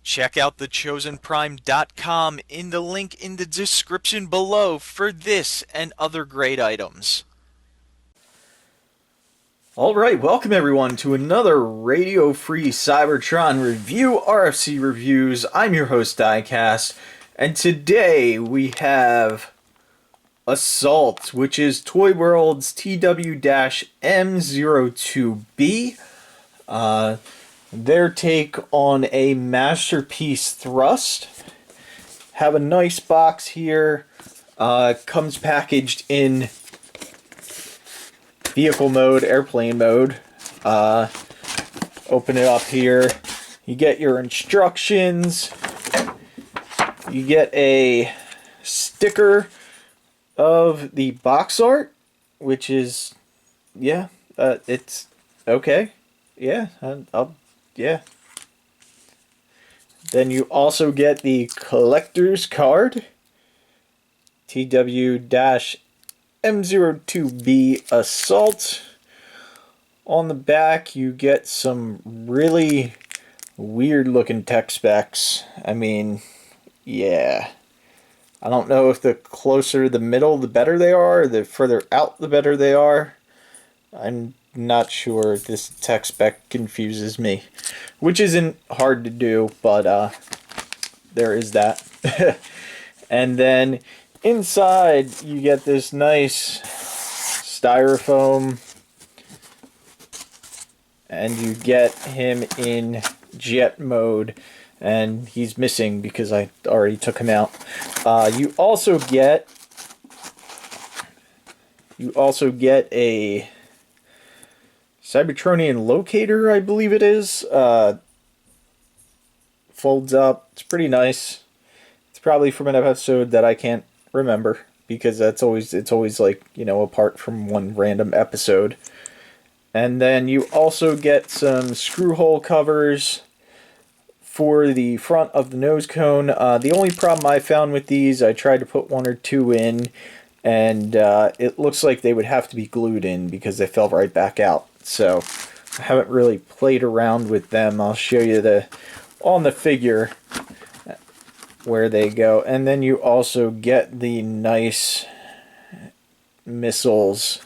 Check out thechosenprime.com in the link in the description below for this and other great items. Alright, welcome everyone to another Radio Free Cybertron review, RFC Reviews. I'm your host, Diecast, and today we have Assault, which is Toyworld's TW-M02B. Their take on a Masterpiece Thrust. Have a nice box here. Comes packaged in vehicle mode, airplane mode. Open it up here. You get your instructions. You get a sticker of the box art, which is, it's okay. Yeah, yeah. Then you also get the collector's card, TW-M02B Assault. On the back, you get some really weird looking tech specs. I mean, yeah. I don't know if the closer to the middle, the better they are, or the further out, the better they are. I'm not sure. This tech spec confuses me, which isn't hard to do, but there is that. And then inside you get this nice styrofoam, and you get him in jet mode, and he's missing because I already took him out. You also get a Cybertronian locator, I believe it is. Folds up. It's pretty nice. It's probably from an episode that I can't remember, because it's always like, you know, apart from one random episode. And then you also get some screw hole covers for the front of the nose cone. The only problem I found with these, I tried to put one or two in, and it looks like they would have to be glued in because they fell right back out. So I haven't really played around with them. I'll show you on the figure where they go. And then you also get the nice missiles,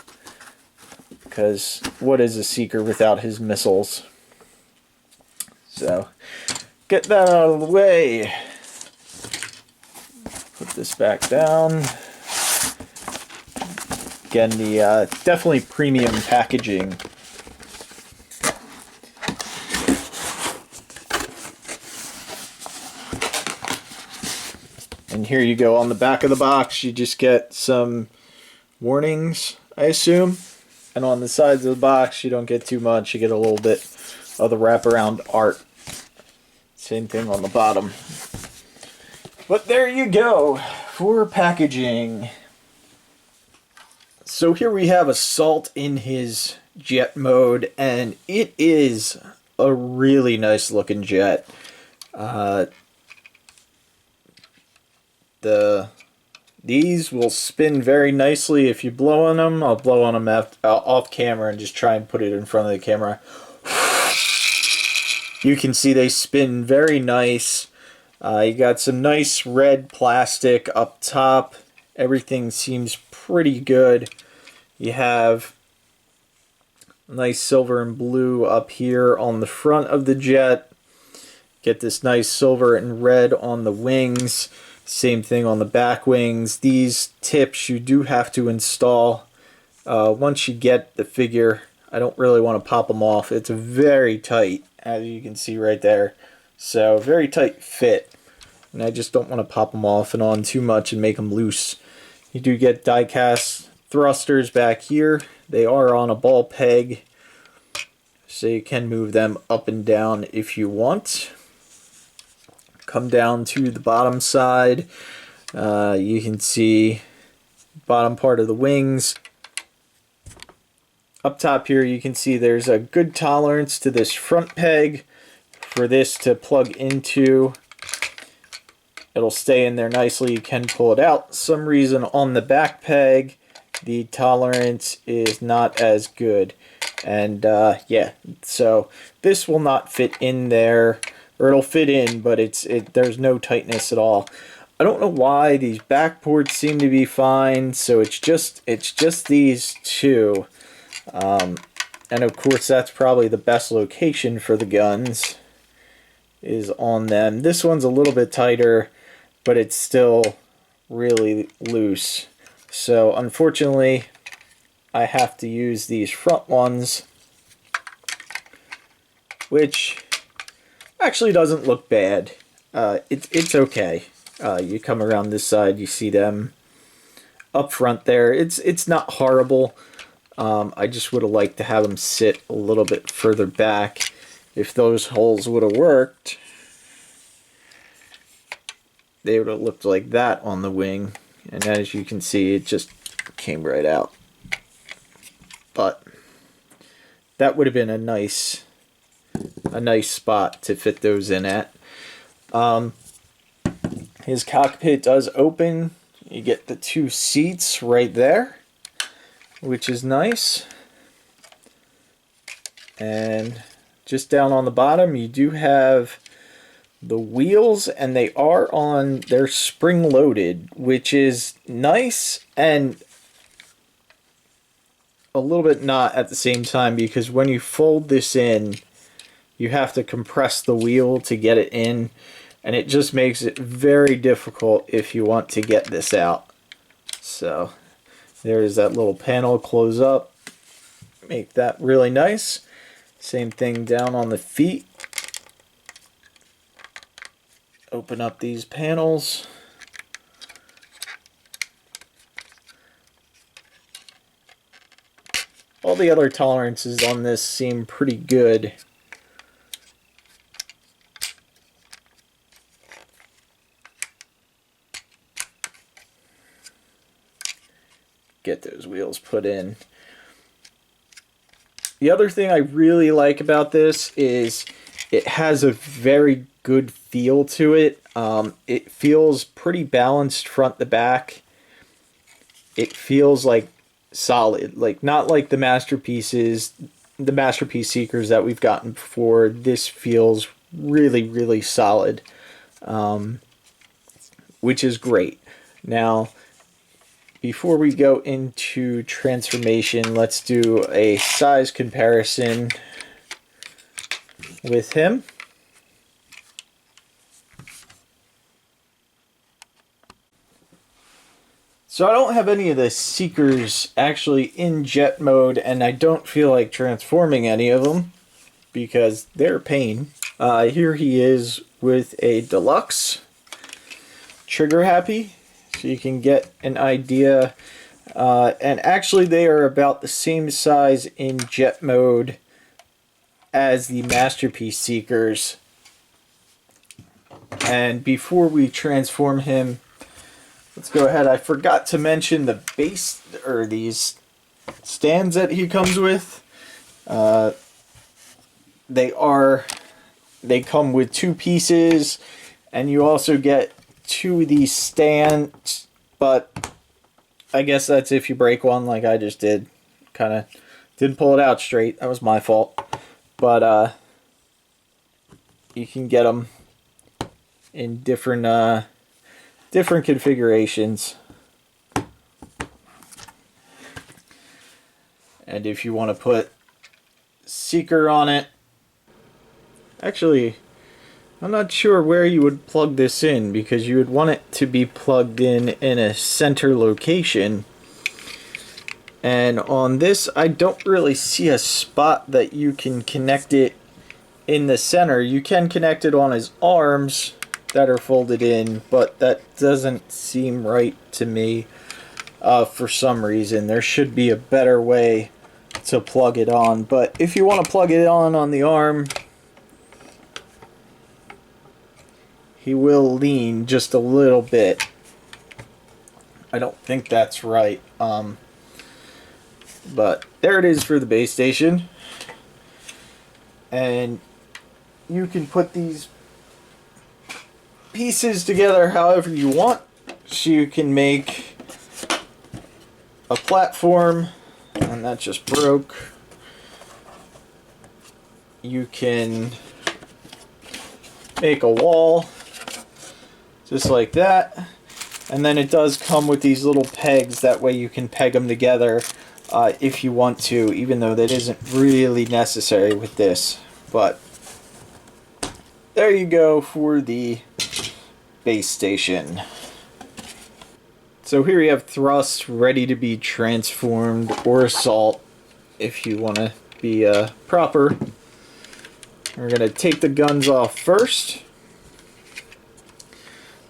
because what is a Seeker without his missiles? So get that out of the way. Put this back down. Again, the definitely premium packaging. And here you go. On the back of the box, you just get some warnings, I assume. And on the sides of the box, you don't get too much. You get a little bit of the wraparound art. Same thing on the bottom. But there you go for packaging. So here we have Assault in his jet mode, and it is a really nice looking jet. These will spin very nicely if you blow on them. I'll blow on them off camera and just try and put it in front of the camera. You can see they spin very nice. You got some nice red plastic up top. Everything seems pretty good. You have nice silver and blue up here on the front of the jet. Get this nice silver and red on the wings. Same thing on the back wings. These tips you do have to install once you get the figure. I don't really want to pop them off. It's very tight, as you can see right there. So very tight fit. And I just don't want to pop them off and on too much and make them loose. You do get die-cast thrusters back here. They are on a ball peg, so you can move them up and down if you want. Come down to the bottom side. You can see bottom part of the wings. Up top here you can see there's a good tolerance to this front peg for this to plug into. It'll stay in there nicely. You can pull it out. Some reason on the back peg the tolerance is not as good. And yeah, so this will not fit in there, or it'll fit in, but there's no tightness at all. I don't know why these back ports seem to be fine, so it's just these two. And of course that's probably the best location for the guns, is on them. This one's a little bit tighter, but it's still really loose. So unfortunately, I have to use these front ones, which actually doesn't look bad. It's okay. You come around this side, you see them up front there. It's not horrible. I just would have liked to have them sit a little bit further back. If those holes would have worked, they would have looked like that on the wing. And as you can see, it just came right out. But that would have been a nice spot to fit those in at. His cockpit does open. You get the two seats right there, which is nice. And just down on the bottom, you do have the wheels, and they're spring loaded, which is nice and a little bit not at the same time, because when you fold this in, you have to compress the wheel to get it in, and it just makes it very difficult if you want to get this out. So there's that little panel, close up, make that really nice. Same thing down on the feet. Open up these panels. All the other tolerances on this seem pretty good. Get those wheels put in. The other thing I really like about this is it has a very good feel to it. It feels pretty balanced front to back. It feels like solid, like not like the Masterpiece Seekers that we've gotten before. This feels really, really solid, which is great. Now, before we go into transformation, let's do a size comparison with him. So I don't have any of the Seekers actually in jet mode, and I don't feel like transforming any of them because they're a pain. Here he is with a deluxe trigger happy, so you can get an idea. And actually they are about the same size in jet mode as the Masterpiece Seekers. And before we transform him, let's go ahead. I forgot to mention the base, or these stands that he comes with. They come with two pieces, and you also get two of these stands, but I guess that's if you break one like I just did. Kind of didn't pull it out straight. That was my fault. But you can get them in different configurations. And if you want to put Seeker on it, actually, I'm not sure where you would plug this in, because you would want it to be plugged in a center location. And on this, I don't really see a spot that you can connect it in the center. You can connect it on his arms that are folded in, but that doesn't seem right to me for some reason. There should be a better way to plug it on. But if you want to plug it on the arm, he will lean just a little bit. I don't think that's right. But there it is for the base station. And you can put these pieces together however you want. So you can make a platform, and that just broke. You can make a wall just like that. And then it does come with these little pegs, that way you can peg them together if you want to, even though that isn't really necessary with this. But there you go for the base station. So here you have thrust ready to be transformed, or assault if you want to be proper. We're going to take the guns off first.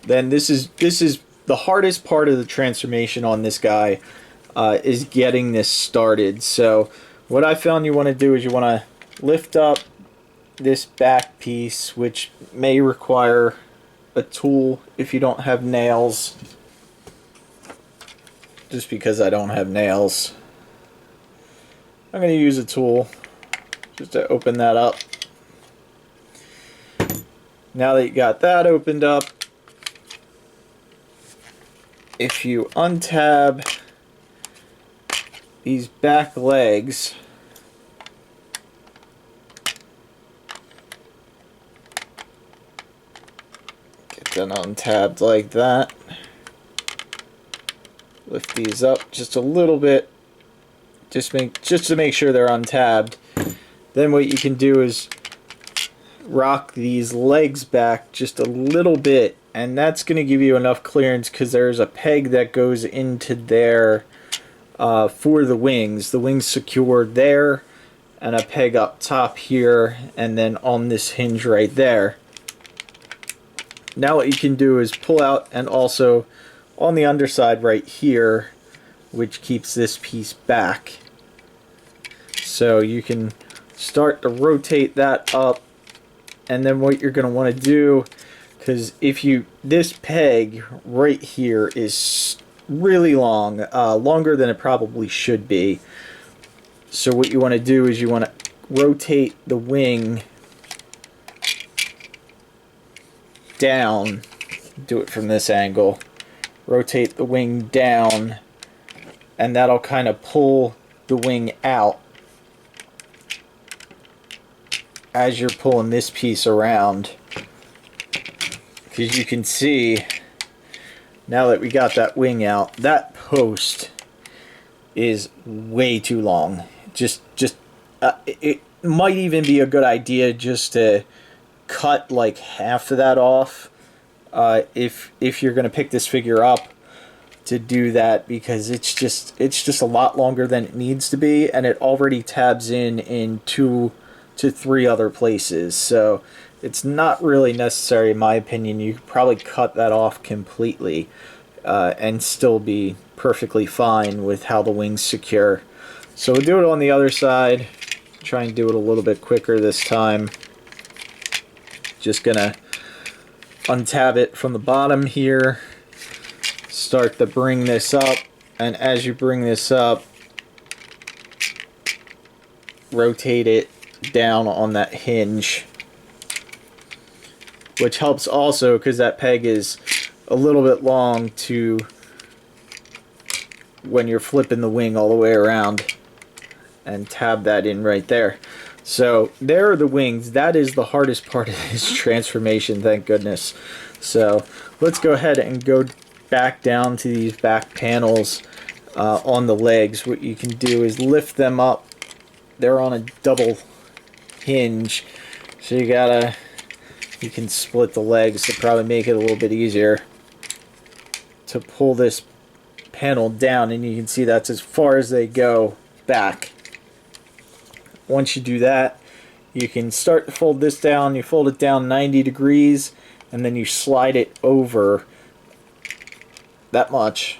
Then this is the hardest part of the transformation on this guy, is getting this started. So what I found you want to do is you want to lift up this back piece, which may require a tool if you don't have nails. Just because I don't have nails, I'm going to use a tool just to open that up. Now that you got that opened up, if you untab these back legs, get them untabbed like that. Lift these up just a little bit, just to make sure they're untabbed. Then what you can do is rock these legs back just a little bit, and that's going to give you enough clearance because there's a peg that goes into there for the wings. The wings secured there, and a peg up top here, and then on this hinge right there. Now what you can do is pull out, and also on the underside right here, which keeps this piece back. So you can start to rotate that up, and then what you're going to want to do, because this peg right here is really long, longer than it probably should be. So what you want to do is you want to rotate the wing down. Do it from this angle. Rotate the wing down, and that'll kind of pull the wing out as you're pulling this piece around. Because you can see, now that we got that wing out, that post is way too long. It might even be a good idea just to cut like half of that off. If you're going to pick this figure up, to do that, because it's just a lot longer than it needs to be, and it already tabs in 2 to 3 other places. So it's not really necessary, in my opinion. You could probably cut that off completely and still be perfectly fine with how the wings secure. So we'll do it on the other side. Try and do it a little bit quicker this time. Just gonna untab it from the bottom here, start to bring this up, and as you bring this up, rotate it down on that hinge, which helps also because that peg is a little bit long to when you're flipping the wing all the way around, and tab that in right there. So there are the wings. That is the hardest part of this transformation, thank goodness. So let's go ahead and go back down to these back panels on the legs. What you can do is lift them up. They're on a double hinge, so you can split the legs to probably make it a little bit easier to pull this panel down, and you can see that's as far as they go back. Once you do that, you can start to fold this down. You fold it down 90 degrees, and then you slide it over that much.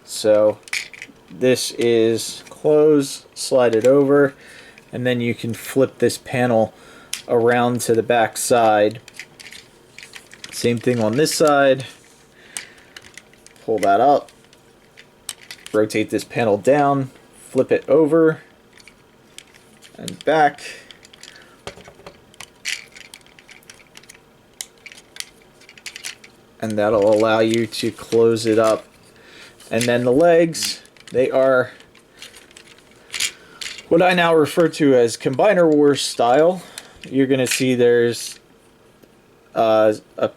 So this is close, slide it over, and then you can flip this panel around to the back side. Same thing on this side. Pull that up, rotate this panel down, flip it over and back. And that'll allow you to close it up. And then the legs, they are what I now refer to as Combiner Wars style. You're going to see there's a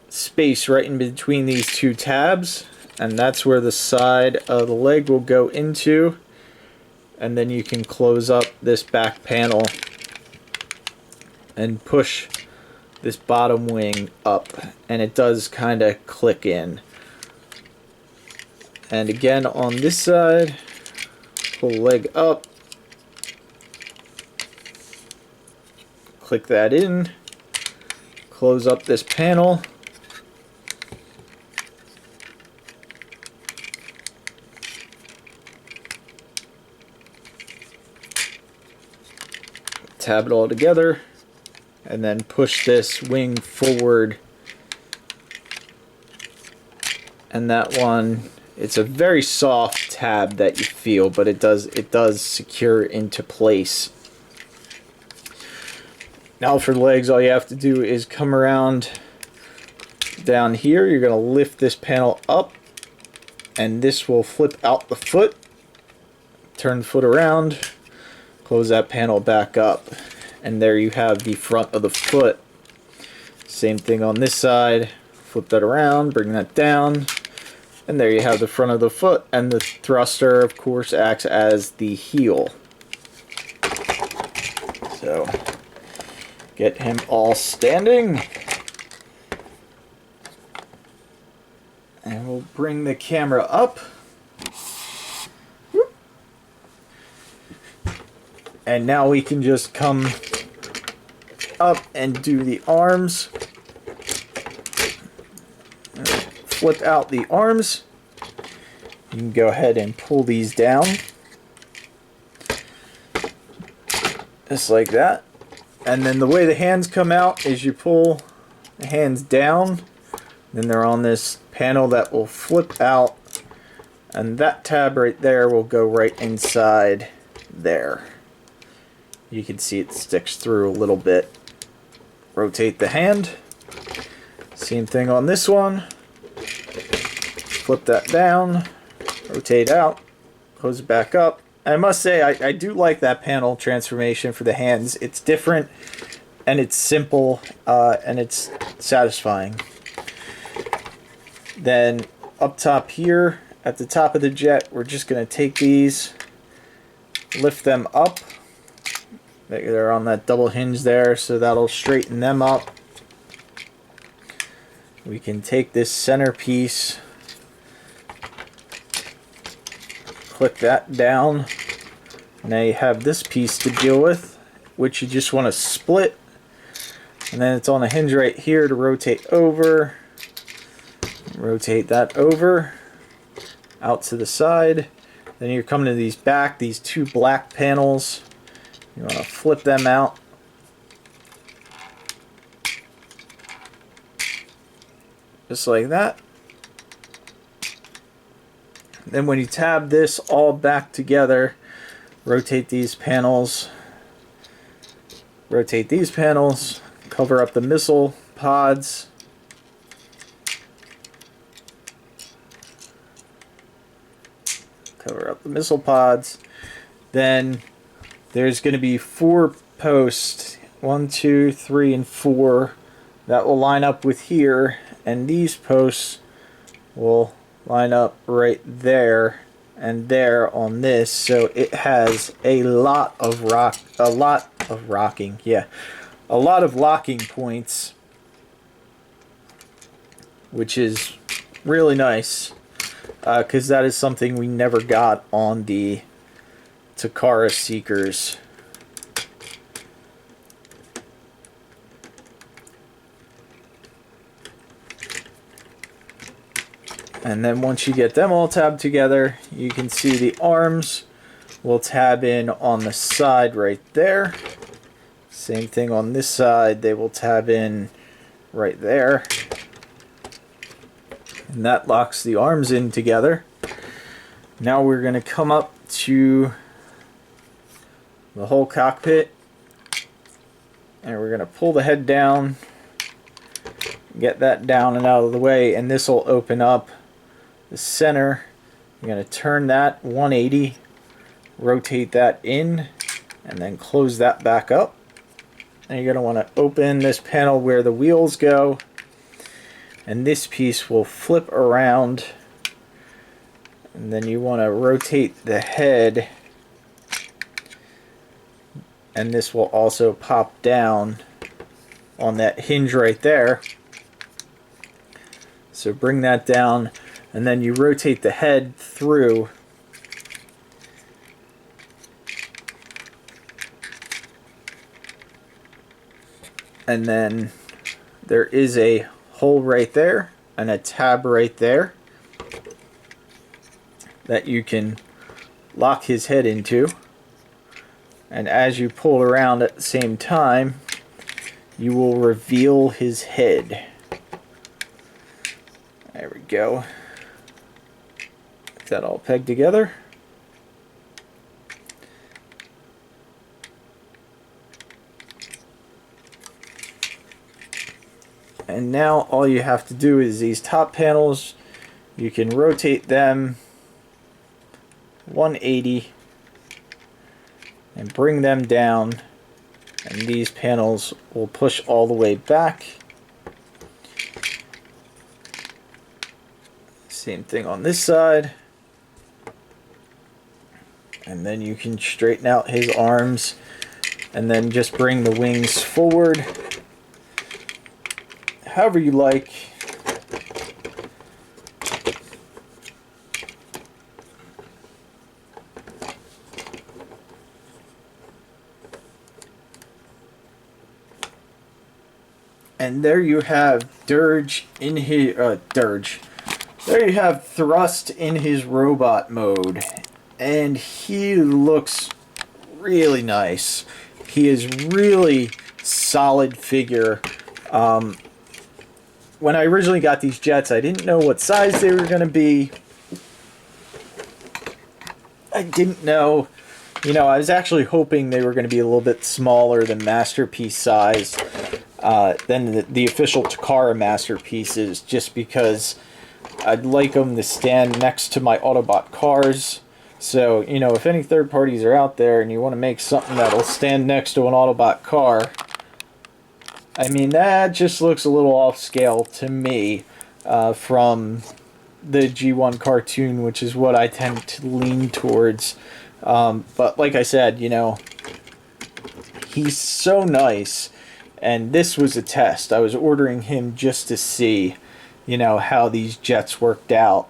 space right in between these two tabs, and that's where the side of the leg will go into, and then you can close up this back panel and push this bottom wing up, and it does kind of click in. And again on this side, pull the leg up, click that in, close up this panel, tab it all together, and then push this wing forward. And that one, it's a very soft tab that you feel, but it does secure into place. Now for the legs, all you have to do is come around down here. You're going to lift this panel up, and this will flip out the foot. Turn the foot around, close that panel back up, and there you have the front of the foot. Same thing on this side. Flip that around, bring that down, and there you have the front of the foot, and the thruster, of course, acts as the heel. So, get him all standing. And we'll bring the camera up. And now we can just come up and do the arms. Flip out the arms. You can go ahead and pull these down. Just like that. And then the way the hands come out is you pull the hands down. Then they're on this panel that will flip out. And that tab right there will go right inside there. You can see it sticks through a little bit. Rotate the hand. Same thing on this one. Flip that down. Rotate out. Close it back up. I must say, I do like that panel transformation for the hands. It's different, and it's simple, and it's satisfying. Then up top here, at the top of the jet, we're just going to take these, lift them up. They're on that double hinge there, so that'll straighten them up. We can take this center piece, click that down. Now you have this piece to deal with, which you just want to split. And then it's on a hinge right here to rotate over. Rotate that over, out to the side. Then you're coming to these two black panels. You want to flip them out. Just like that. Then when you tab this all back together, rotate these panels. Rotate these panels. Cover up the missile pods. Cover up the missile pods. Then there's going to be 4 posts, 1, 2, 3, and 4, that will line up with here, and these posts will line up right there and there on this. So it has a lot of locking points, which is really nice, because that is something we never got on the Takara Seekers. And then once you get them all tabbed together, you can see the arms will tab in on the side right there. Same thing on this side, they will tab in right there. And that locks the arms in together. Now we're going to come up to the whole cockpit, and we're going to pull the head down, get that down and out of the way, and this will open up the center. You're going to turn that 180, rotate that in, and then close that back up. And you're going to want to open this panel where the wheels go, and this piece will flip around, and then you want to rotate the head, and this will also pop down on that hinge right there. So bring that down, and then you rotate the head through, and then there is a hole right there and a tab right there that you can lock his head into. And as you pull around at the same time, you will reveal his head. There we go. Get that all pegged together. And now all you have to do is these top panels, you can rotate them 180 and bring them down, and these panels will push all the way back. Same thing on this side. And then you can straighten out his arms and then just bring the wings forward however you like. And there you have Dirge in his Dirge. There you have Thrust in his robot mode, and he looks really nice. He is really solid figure. When I originally got these jets, I didn't know what size they were going to be. I didn't know, you know, I was actually hoping they were going to be a little bit smaller than Masterpiece size, than the official Takara Masterpieces, just because I'd like them to stand next to my Autobot cars. So, you know, if any third parties are out there and you want to make something that'll stand next to an Autobot car, I mean, that just looks a little off scale to me from the G1 cartoon, which is what I tend to lean towards. But like I said, you know, he's so nice, and this was a test. I was ordering him just to see, you know, how these jets worked out,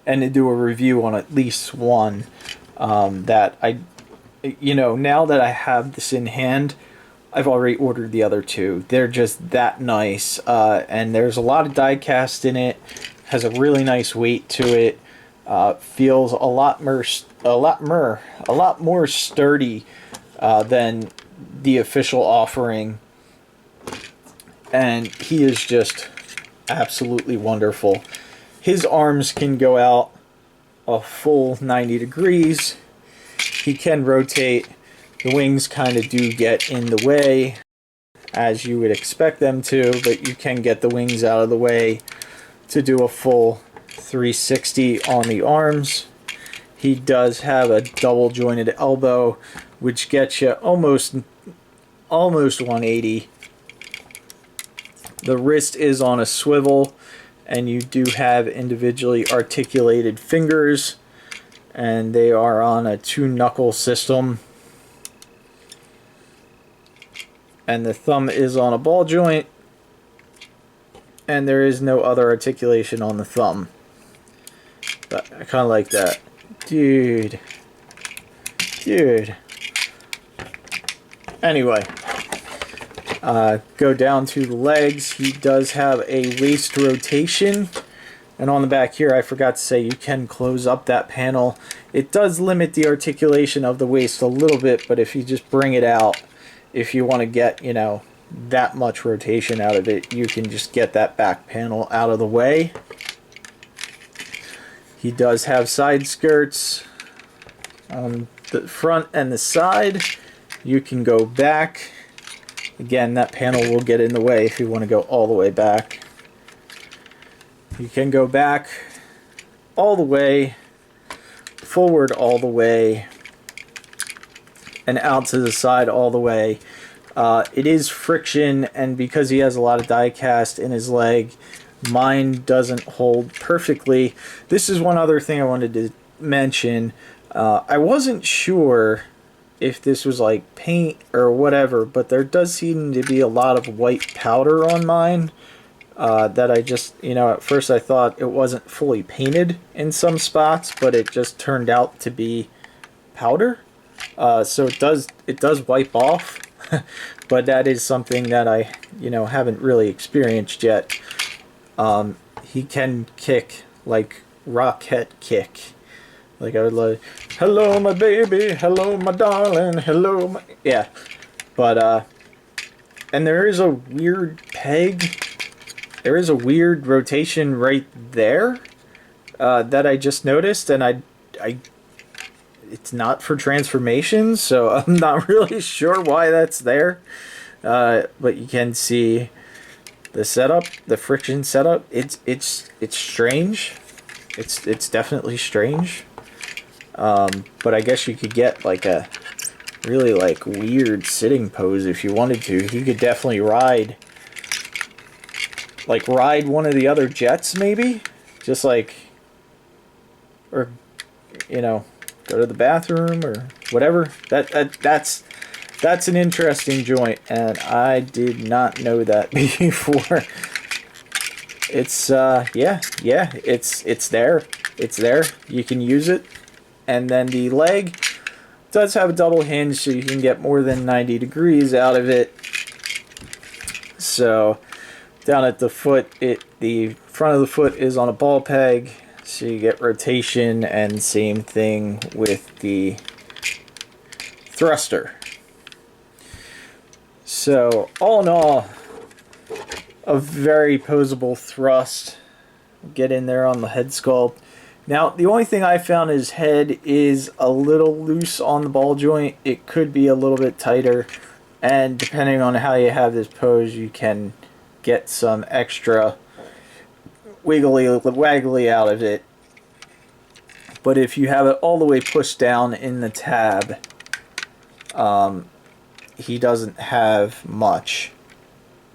and to do a review on at least one that I, you know, now that I have this in hand, I've already ordered the other two. They're just that nice, and there's a lot of die cast in it. Has a really nice weight to it. Feels a lot more sturdy than the official offering, and he is just absolutely wonderful. His arms can go out a full 90 degrees. He can rotate. The wings kind of do get in the way, as you would expect them to, but you can get the wings out of the way to do a full 360 on the arms. He does have a double jointed elbow, which gets you almost 180. The wrist is on a swivel, and you do have individually articulated fingers, and they are on a 2-knuckle system. And the thumb is on a ball joint, and there is no other articulation on the thumb. But I kind of like that. Dude. Anyway, go down to the legs. He does have a waist rotation. And on the back here, I forgot to say, you can close up that panel. It does limit the articulation of the waist a little bit, but if you just bring it out, if you want to get, you know, that much rotation out of it, you can just get that back panel out of the way. He does have side skirts on the front and the side. You can go back. Again, that panel will get in the way if you want to go all the way back. You can go back all the way, forward all the way, and out to the side all the way. It is friction, and because he has a lot of die cast in his leg, mine doesn't hold perfectly. This is one other thing I wanted to mention. I wasn't sure if this was like paint or whatever, but there does seem to be a lot of white powder on mine. That I just, at first I thought it wasn't fully painted in some spots, but it just turned out to be powder. So it does wipe off, but that is something that I, haven't really experienced yet. He can kick like rocket kick. Like I would like, hello my baby, hello my darling, hello my... Yeah. But, and there is a weird peg. There is a weird rotation right there that I just noticed, and I it's not for transformations, so I'm not really sure why that's there. But you can see the setup, the friction setup. It's strange. It's definitely strange. But I guess you could get like a really like weird sitting pose if you wanted to. You could definitely ride one of the other jets, maybe, just like, or go to the bathroom or whatever. That's an interesting joint, and I did not know that before. It's it's there. You can use it, and then the leg does have a double hinge, so you can get more than 90 degrees out of it. So down at the foot, the front of the foot is on a ball peg, so you get rotation, and same thing with the thruster. So all in all, a very posable thrust. Get in there on the head sculpt. Now, the only thing I found is head is a little loose on the ball joint. It could be a little bit tighter, and depending on how you have this pose, you can get some extra waggly out of it. But if you have it all the way pushed down in the tab, he doesn't have much.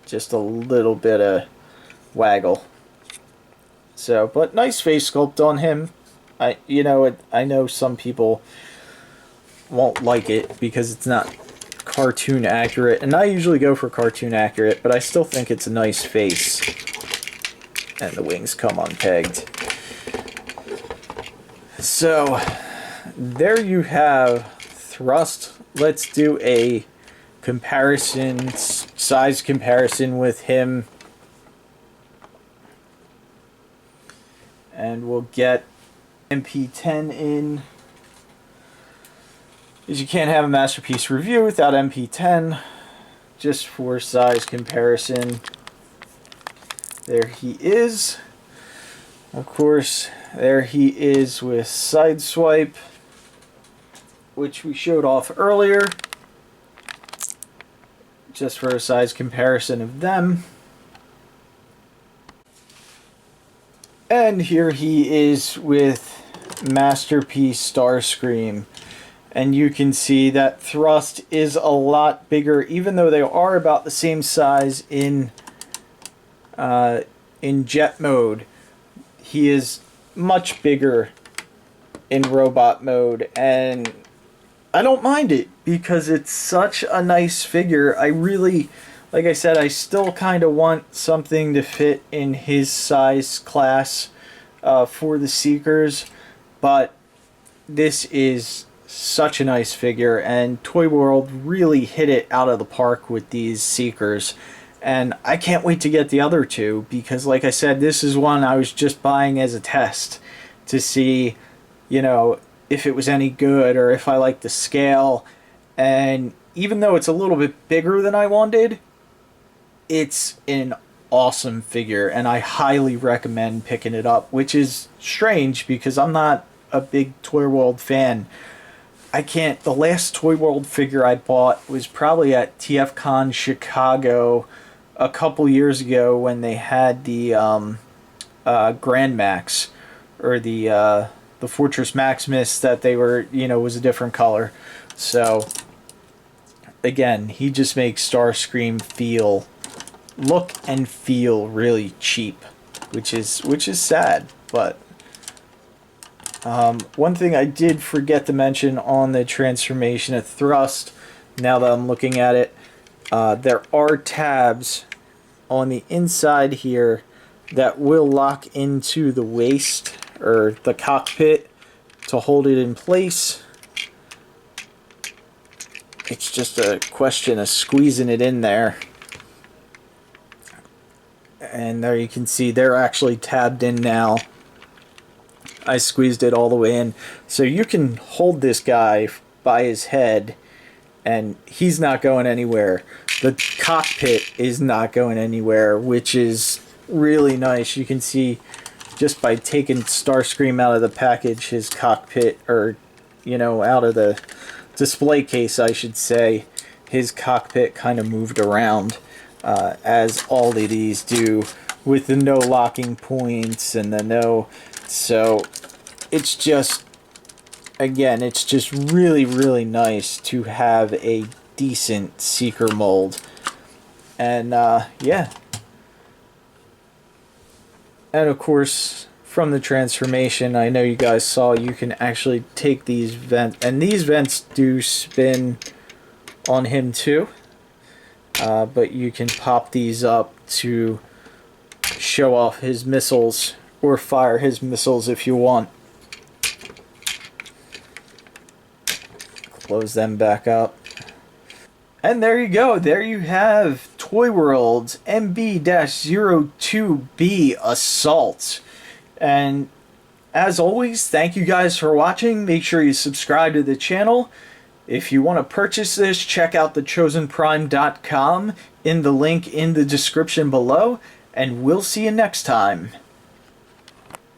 Just a little bit of waggle. So, but nice face sculpt on him. I know some people won't like it because it's not cartoon accurate, and I usually go for cartoon accurate, but I still think it's a nice face. And the wings come unpegged. So there you have thrust. Let's do a comparison, size comparison with him, and we'll get MP10 in. Because you can't have a masterpiece review without MP10. Just for size comparison. There he is. Of course, there he is with Sideswipe, which we showed off earlier. Just for a size comparison of them. And here he is with Masterpiece Starscream. And you can see that thrust is a lot bigger, even though they are about the same size in jet mode. He is much bigger in robot mode, and I don't mind it because it's such a nice figure. I really, like I said, I still kind of want something to fit in his size class for the Seekers, but this is such a nice figure, and Toyworld really hit it out of the park with these Seekers. And I can't wait to get the other two, because like I said, this is one I was just buying as a test to see, if it was any good or if I liked the scale. And even though it's a little bit bigger than I wanted, it's an awesome figure, and I highly recommend picking it up, which is strange because I'm not a big Toyworld fan. The last Toyworld figure I bought was probably at TFCon Chicago a couple years ago when they had the Grand Max, or the Fortress Maximus that they were, was a different color. So again, he just makes Starscream look and feel really cheap, which is sad. But one thing I did forget to mention on the transformation of Thrust, now that I'm looking at it, there are tabs on the inside here that will lock into the waist or the cockpit to hold it in place. It's just a question of squeezing it in there. And there you can see they're actually tabbed in now. I squeezed it all the way in. So you can hold this guy by his head and he's not going anywhere. The cockpit is not going anywhere, which is really nice. You can see just by taking Starscream out of the package, his cockpit, or, you know, out of the display case, I should say, his cockpit kind of moved around, as all of these do, with the no locking points and the no. So it's just, again, it's just really, really nice to have a decent Seeker mold. And yeah. And of course, from the transformation, I know you guys saw you can actually take these vents, and these vents do spin on him too. But you can pop these up to show off his missiles or fire his missiles if you want. Close them back up. And there you go. There you have Toyworld's MB-02B Assault. And as always, thank you guys for watching. Make sure you subscribe to the channel. If you want to purchase this, check out thechosenprime.com in the link in the description below. And we'll see you next time.